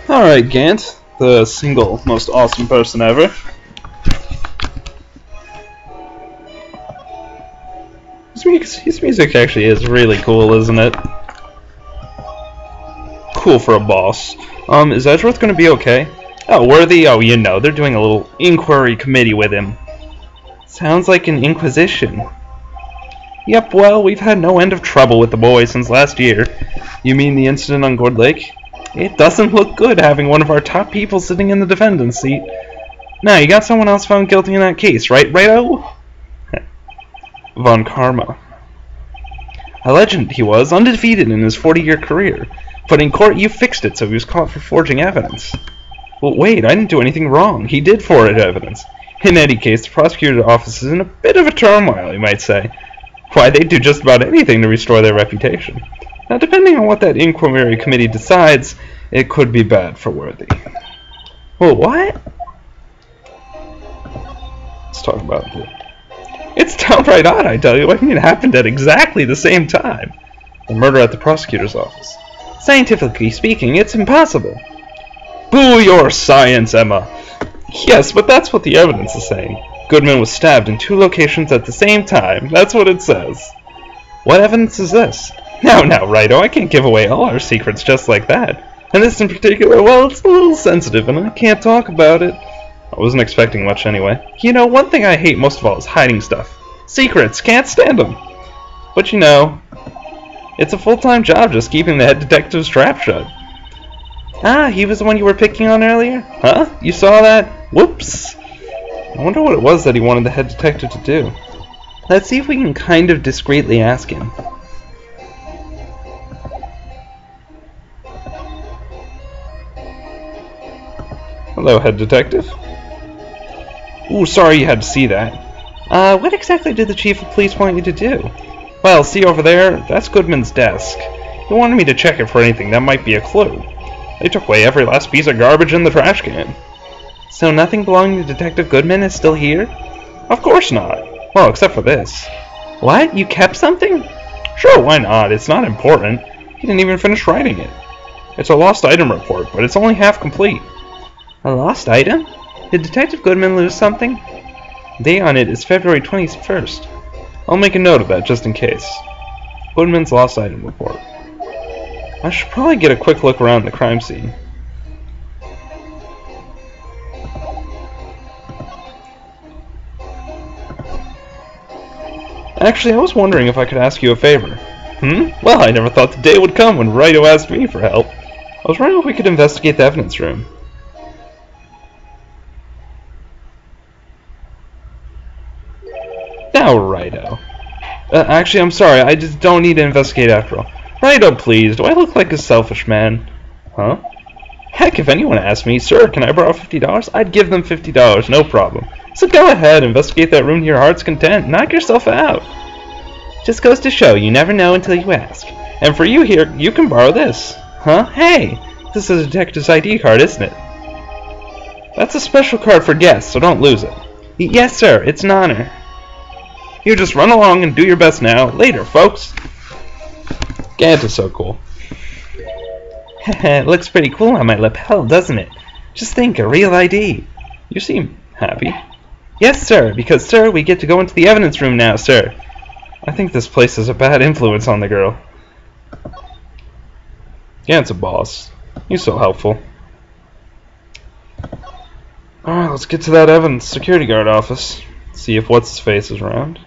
Alright, Gant, the single most awesome person ever. His music actually is really cool, isn't it? Cool for a boss. Is Edgeworth gonna be okay? Oh, Worthy? Oh, you know, they're doing a little inquiry committee with him. Sounds like an inquisition. Yep, well, we've had no end of trouble with the boy since last year. You mean the incident on Gourd Lake? It doesn't look good having one of our top people sitting in the defendant's seat. Now, you got someone else found guilty in that case, right, Righto? Von Karma. A legend he was, undefeated in his 40-year career. But in court you fixed it so he was caught for forging evidence. Well, wait, I didn't do anything wrong. He did forge evidence. In any case, the prosecutor's office is in a bit of a turmoil, you might say. Why, they'd do just about anything to restore their reputation. Now, depending on what that inquiry committee decides, it could be bad for Worthy. Well, what? Let's talk about it. It's downright odd, I tell you. I mean, it happened at exactly the same time. The murder at the prosecutor's office. Scientifically speaking, it's impossible. Boo your science, Emma. Yes, but that's what the evidence is saying. Goodman was stabbed in 2 locations at the same time. That's what it says. What evidence is this? Now, Righto, I can't give away all our secrets just like that. And this in particular, well, it's a little sensitive, and I can't talk about it. I wasn't expecting much anyway. You know, one thing I hate most of all is hiding stuff. Secrets, can't stand them. But you know, it's a full-time job just keeping the head detective's trap shut. Ah, he was the one you were picking on earlier? Huh? You saw that? Whoops! I wonder what it was that he wanted the head detective to do. Let's see if we can kind of discreetly ask him. Hello, head detective. Ooh, sorry you had to see that. What exactly did the chief of police want you to do? Well, see over there? That's Goodman's desk. He wanted me to check it for anything that might be a clue. They took away every last piece of garbage in the trash can. So nothing belonging to Detective Goodman is still here? Of course not. Well, except for this. What? You kept something? Sure, why not? It's not important. He didn't even finish writing it. It's a lost item report, but it's only half complete. A lost item? Did Detective Goodman lose something? The date on it is February 21st. I'll make a note of that just in case. Goodman's lost item report. I should probably get a quick look around the crime scene. Actually, I was wondering if I could ask you a favor. Well, I never thought the day would come when Righto asked me for help. I was wondering if we could investigate the evidence room. Now, Righto. Actually, I'm sorry, I just don't need to investigate after all. Righto, please, do I look like a selfish man? Huh? Heck, if anyone asked me, sir, can I borrow $50? I'd give them $50, no problem. So go ahead, investigate that room to your heart's content, knock yourself out. Just goes to show, you never know until you ask. And for you here, you can borrow this. Huh? Hey, this is a detective's ID card, isn't it? That's a special card for guests, so don't lose it. Yes, sir, it's an honor. You just run along and do your best now. Later, folks. Gant is so cool. It looks pretty cool on my lapel, doesn't it? Just think, a real ID. You seem happy. Yes, sir, because, sir, we get to go into the evidence room now, sir. I think this place has a bad influence on the girl. Gant's a boss. He's so helpful. Alright, let's get to that evidence security guard office. See if what's-his-face is around.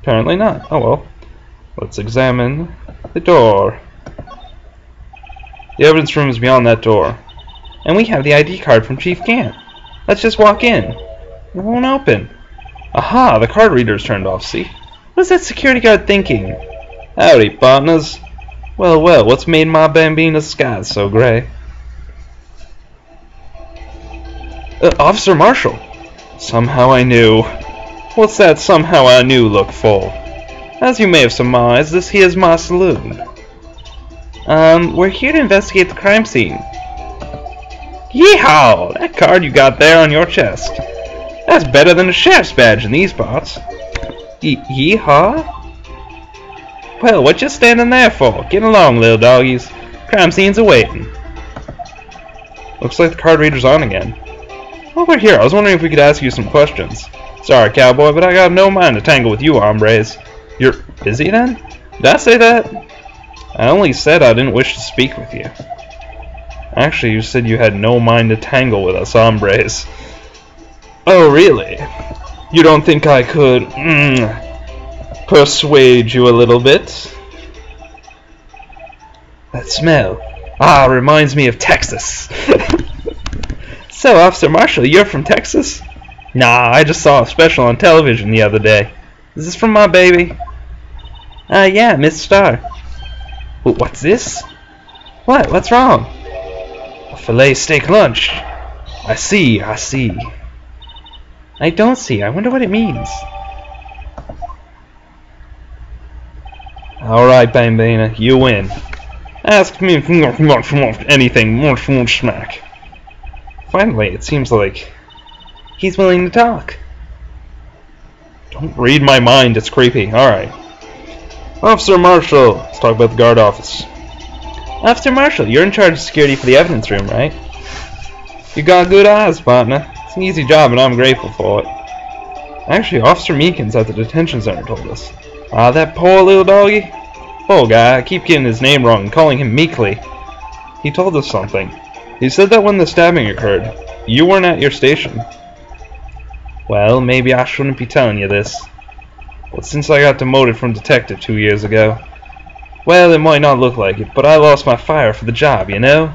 Apparently not. Oh well. Let's examine the door. The evidence room is beyond that door. And we have the ID card from Chief Gant. Let's just walk in. It won't open. Aha, the card reader's turned off, see? What's that security guard thinking? Howdy, partners. Well, what's made my Bambina's skies so gray? Officer Marshall. Somehow I knew. What's that somehow I knew look for? As you may have surmised, this here's my saloon. We're here to investigate the crime scene. Yeehaw! That card you got there on your chest. That's better than a sheriff's badge in these parts. Yeehaw? Well, what you standing there for? Get along, little doggies. Crime scene's awaiting. Looks like the card reader's on again. While we're here, I was wondering if we could ask you some questions. Sorry, cowboy, but I got no mind to tangle with you hombres. You're busy then? Did I say that? I only said I didn't wish to speak with you. Actually, you said you had no mind to tangle with us hombres. Oh, really? You don't think I could persuade you a little bit? That smell. Ah, reminds me of Texas. So, Officer Marshall, you're from Texas? Nah, I just saw a special on television the other day. Is this from my baby? Yeah, Miss Starr. What's this? What? What's wrong? A filet steak lunch. I see. I don't see. I wonder what it means. Alright, Bambina, you win. Ask me anything, smack. Finally, it seems like he's willing to talk. Don't read my mind, it's creepy. Alright. Officer Marshall, let's talk about the guard office. Officer Marshall, you're in charge of security for the evidence room, right? You got good eyes, partner. It's an easy job and I'm grateful for it. Actually, Officer Meekins at the detention center told us. Ah, that poor little doggy? Poor guy, I keep getting his name wrong and calling him Meekly. He told us something. He said that when the stabbing occurred, you weren't at your station. Well, maybe I shouldn't be telling you this. But since I got demoted from detective 2 years ago, well, it might not look like it, but I lost my fire for the job, you know?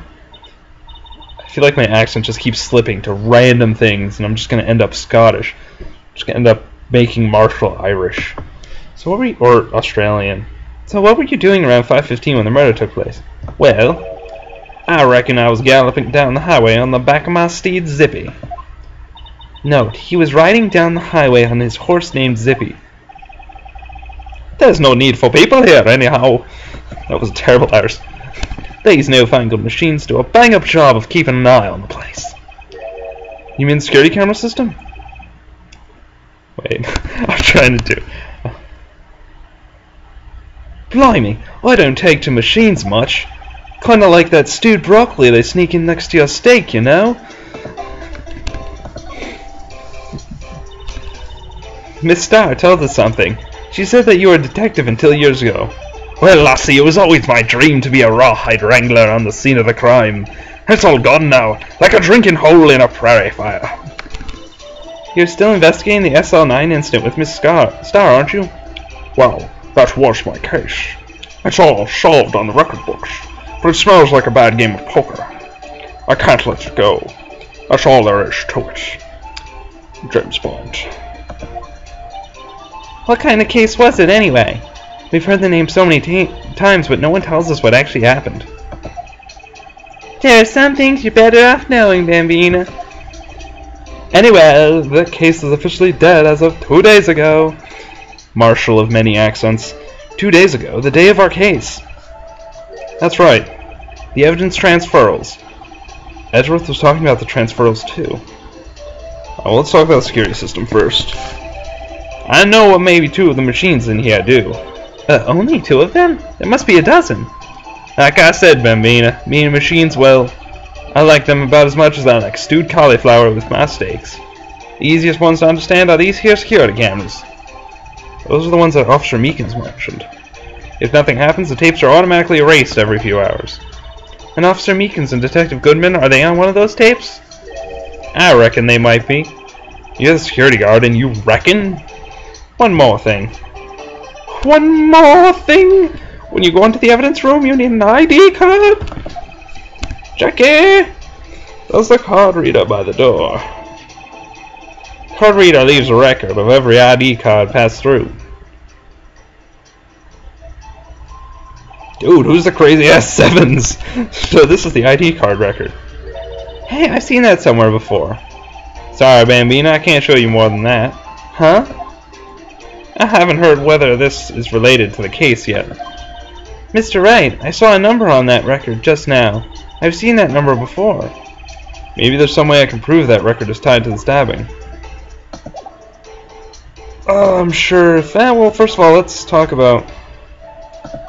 I feel like my accent just keeps slipping to random things, and I'm just going to end up Scottish. I'm just going to end up making Marshall Irish. So what were you, or Australian. So what were you doing around 5:15 when the murder took place? Well, I reckon I was galloping down the highway on the back of my steed Zippy. Note, he was riding down the highway on his horse named Zippy. There's no need for people here, anyhow. That was a terrible Irish. These newfangled machines do a bang-up job of keeping an eye on the place. You mean the security camera system? Wait, I'm trying to do... Blimey, I don't take to machines much. Kinda like that stewed broccoli they sneak in next to your steak, you know? Miss Starr told us something. She said that you were a detective until years ago. Well, lassie, it was always my dream to be a rawhide wrangler on the scene of the crime. It's all gone now, like a drinking hole in a prairie fire. You're still investigating the SL9 incident with Miss Starr, aren't you? Well, that was my case. It's all solved on the record books, but it smells like a bad game of poker. I can't let it go. That's all there is to it. James Bond. What kind of case was it, anyway? We've heard the name so many times, but no one tells us what actually happened. There are some things you're better off knowing, Bambina. Anyway, the case is officially dead as of 2 days ago. Marshal of many accents. 2 days ago, the day of our case. That's right. The evidence transferals. Edgeworth was talking about the transferals too. Well, let's talk about the security system first. I know what maybe 2 of the machines in here do. Only 2 of them? There must be a dozen. Like I said, Bambina, me and machines, well, I like them about as much as I like stewed cauliflower with my steaks. The easiest ones to understand are these here security cameras. Those are the ones that Officer Meekins mentioned. If nothing happens, the tapes are automatically erased every few hours. And Officer Meekins and Detective Goodman, are they on one of those tapes? I reckon they might be. You're the security guard and you reckon? One more thing. One more thing? When you go into the evidence room, you need an ID card? Jackie! There's the card reader by the door. Card reader leaves a record of every ID card passed through. Dude, who's the crazy ass Sevens? So this is the ID card record. Hey, I've seen that somewhere before. Sorry, Bambina, I can't show you more than that. Huh? I haven't heard whether this is related to the case yet. Mr. Wright, I saw a number on that record just now. I've seen that number before. Maybe there's some way I can prove that record is tied to the stabbing. I'm sure if that... Well, first of all, let's talk about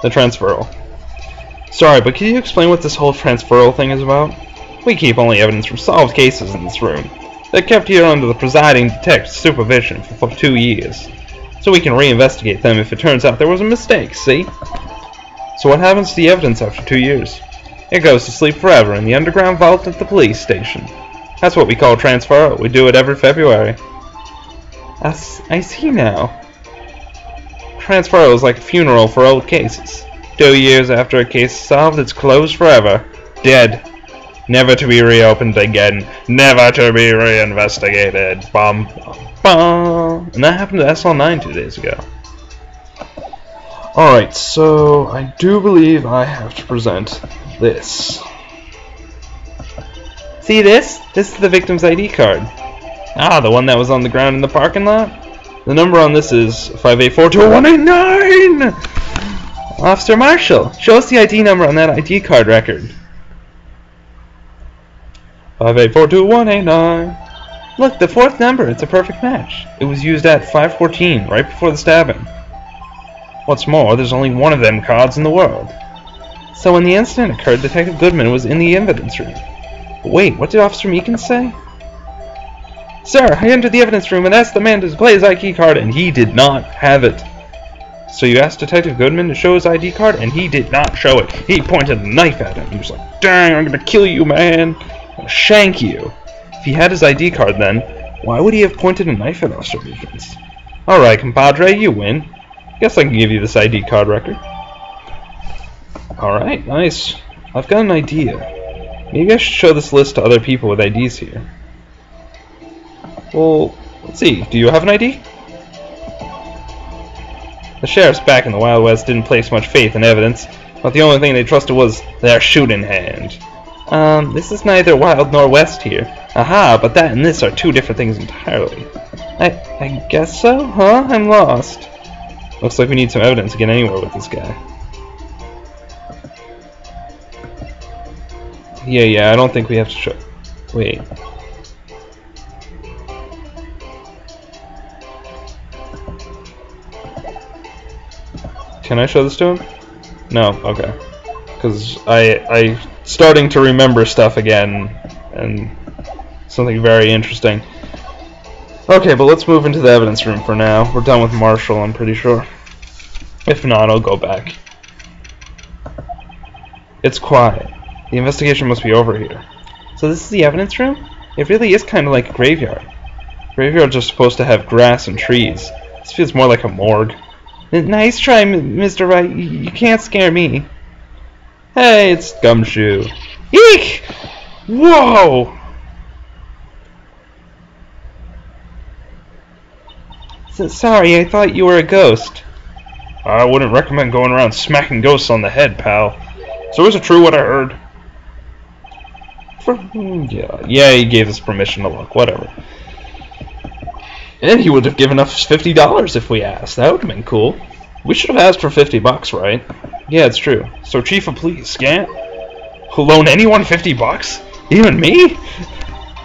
The transferal. Sorry, but can you explain what this whole transferal thing is about? We keep only evidence from solved cases in this room. They're kept here under the presiding detective's supervision for 2 years, so we can reinvestigate them if it turns out there was a mistake, see? So what happens to the evidence after 2 years? It goes to sleep forever in the underground vault at the police station. That's what we call transferal. We do it every February. I see now. Transferal is like a funeral for old cases. 2 years after a case is solved, it's closed forever. Dead. Never to be reopened again. Never to be reinvestigated. Bum, bum, bum. And that happened to SL9 2 days ago. Alright, so I do believe I have to present this. See this? This is the victim's ID card. Ah, the one that was on the ground in the parking lot? The number on this is 5842189! Officer Marshall, show us the ID number on that ID card record. 5842189. Look, the 4th number, it's a perfect match. It was used at 5:14, right before the stabbing. What's more, there's only one of them cards in the world. So when the incident occurred, Detective Goodman was in the evidence room. But wait, what did Officer Meekins say? Sir, I entered the evidence room and asked the man to display his ID card, and he did not have it. So you asked Detective Goodman to show his ID card, and he did not show it. He pointed a knife at him. He was like, dang, I'm gonna kill you, man. I'm gonna shank you. If he had his ID card then, why would he have pointed a knife at Officer Meekins? Alright, compadre, you win. Guess I can give you this ID card record. Alright, nice. I've got an idea. Maybe I should show this list to other people with IDs here. Well, let's see. Do you have an ID? The sheriffs back in the Wild West didn't place much faith in evidence, but the only thing they trusted was their shooting hand. This is neither Wild nor West here. Aha, but that and this are 2 different things entirely. I guess so? Huh? I'm lost. Looks like we need some evidence to get anywhere with this guy. Yeah, I don't think we have to show... Wait. Can I show this to him? No, okay. Because I starting to remember stuff again, and something very interesting. Okay, but let's move into the evidence room for now. We're done with Marshall, I'm pretty sure. If not, I'll go back. It's quiet. The investigation must be over here. So this is the evidence room? It really is kind of like a graveyard. Graveyards are supposed to have grass and trees. This feels more like a morgue. Nice try, Mr. Wright. You can't scare me. Hey, it's Gumshoe. Eek! Whoa! Sorry, I thought you were a ghost. I wouldn't recommend going around smacking ghosts on the head, pal. So is it true what I heard? Yeah, he gave us permission to look, whatever. And he would have given us $50 if we asked. That would have been cool. We should have asked for $50, right? Yeah, it's true. So, Chief of Police, Scant? Who'll loan anyone $50? Even me?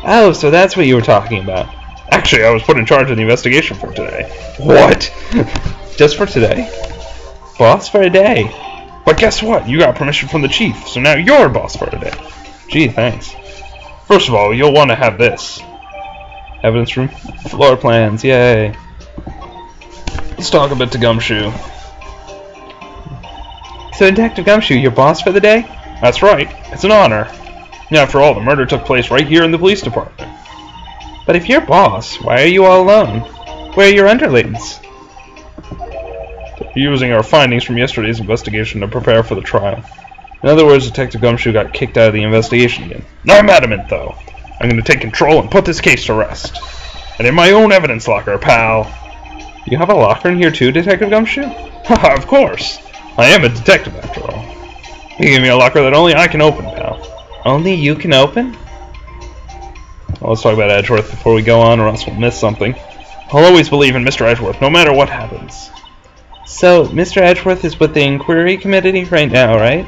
Oh, so that's what you were talking about. Actually, I was put in charge of the investigation for today. What? Just for today? Boss for a day. But guess what? You got permission from the chief, so now you're boss for a day. Gee, thanks. First of all, you'll want to have this. Evidence room. Floor plans, yay. Let's talk a bit to Gumshoe. So, Detective Gumshoe, you're boss for the day? That's right. It's an honor. After all, the murder took place right here in the police department. But if you're boss, why are you all alone? Where are your underlings? They're using our findings from yesterday's investigation to prepare for the trial. In other words, Detective Gumshoe got kicked out of the investigation again. I'm adamant, though. I'm going to take control and put this case to rest. And in my own evidence locker, pal. You have a locker in here too, Detective Gumshoe? Haha, of course. I am a detective, after all. You gave me a locker that only I can open, pal. Only you can open? Well, let's talk about Edgeworth before we go on, or else we'll miss something. I'll always believe in Mr. Edgeworth, no matter what happens. So, Mr. Edgeworth is with the inquiry committee right now, right?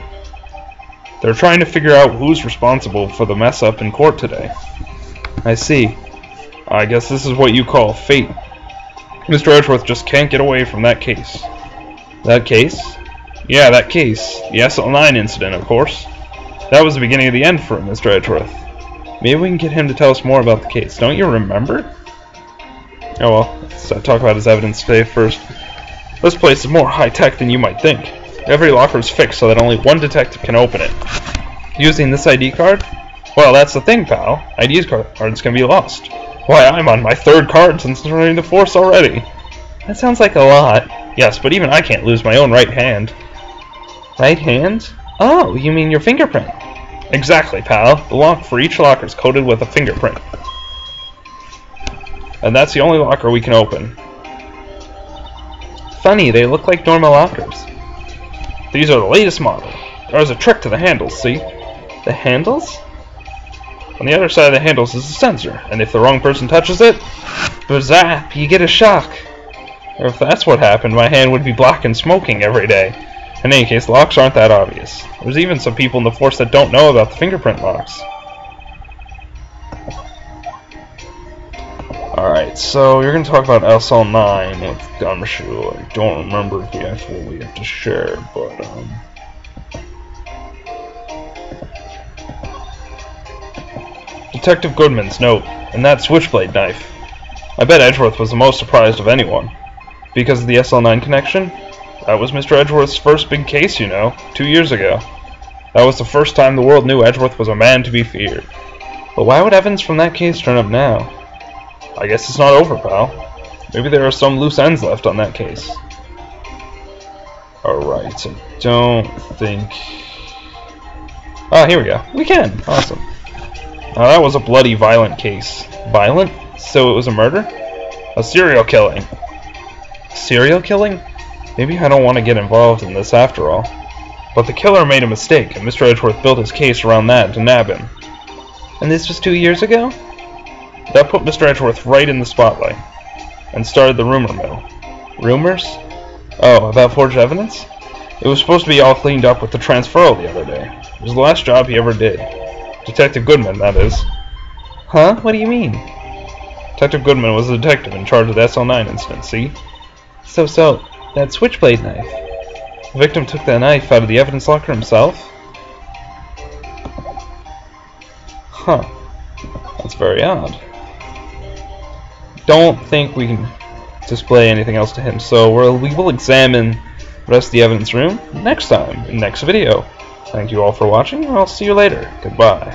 They're trying to figure out who's responsible for the mess up in court today. I see. I guess this is what you call fate. Mr. Edgeworth just can't get away from that case. That case? Yeah, that case. The SL9 incident, of course. That was the beginning of the end for Mr. Edgeworth. Maybe we can get him to tell us more about the case. Don't you remember? Oh well, let's talk about his evidence today first. This place is more high-tech than you might think. Every locker is fixed so that only one detective can open it. Using this ID card? Well, that's the thing, pal. ID cards can be lost. Why, I'm on my 3rd card since joining the force already. That sounds like a lot. Yes, but even I can't lose my own right hand. Right hand? Oh, you mean your fingerprint? Exactly, pal. The lock for each locker is coated with a fingerprint. And that's the only locker we can open. Funny, they look like normal lockers. These are the latest model. There's a trick to the handles, see? The handles? On the other side of the handles is a sensor, and if the wrong person touches it, zap, you get a shock. Or if that's what happened, my hand would be black and smoking every day. In any case, locks aren't that obvious. There's even some people in the force that don't know about the fingerprint locks. Alright, so you're going to talk about SL9 with Gumshoe. I don't remember if we actually have to share, but, Detective Goodman's note, and that switchblade knife. I bet Edgeworth was the most surprised of anyone. Because of the SL9 connection? That was Mr. Edgeworth's first big case, you know, 2 years ago. That was the first time the world knew Edgeworth was a man to be feared. But why would evidence from that case turn up now? I guess it's not over, pal. Maybe there are some loose ends left on that case. Alright, I don't think... Ah, here we go. We can! Awesome. Now that was a bloody, violent case. Violent? So it was a murder? A serial killing. Serial killing? Maybe I don't want to get involved in this after all. But the killer made a mistake, and Mr. Edgeworth built his case around that to nab him. And this was 2 years ago? That put Mr. Edgeworth right in the spotlight, and started the rumor mill. Rumors? Oh, about forged evidence? It was supposed to be all cleaned up with the transferal the other day. It was the last job he ever did. Detective Goodman, that is. Huh? What do you mean? Detective Goodman was the detective in charge of the SL9 incident, see? So, that switchblade knife. The victim took that knife out of the evidence locker himself? Huh. That's very odd. Don't think we can display anything else to him, so we will examine the rest of the evidence room next time, in the next video. Thank you all for watching, and I'll see you later. Goodbye.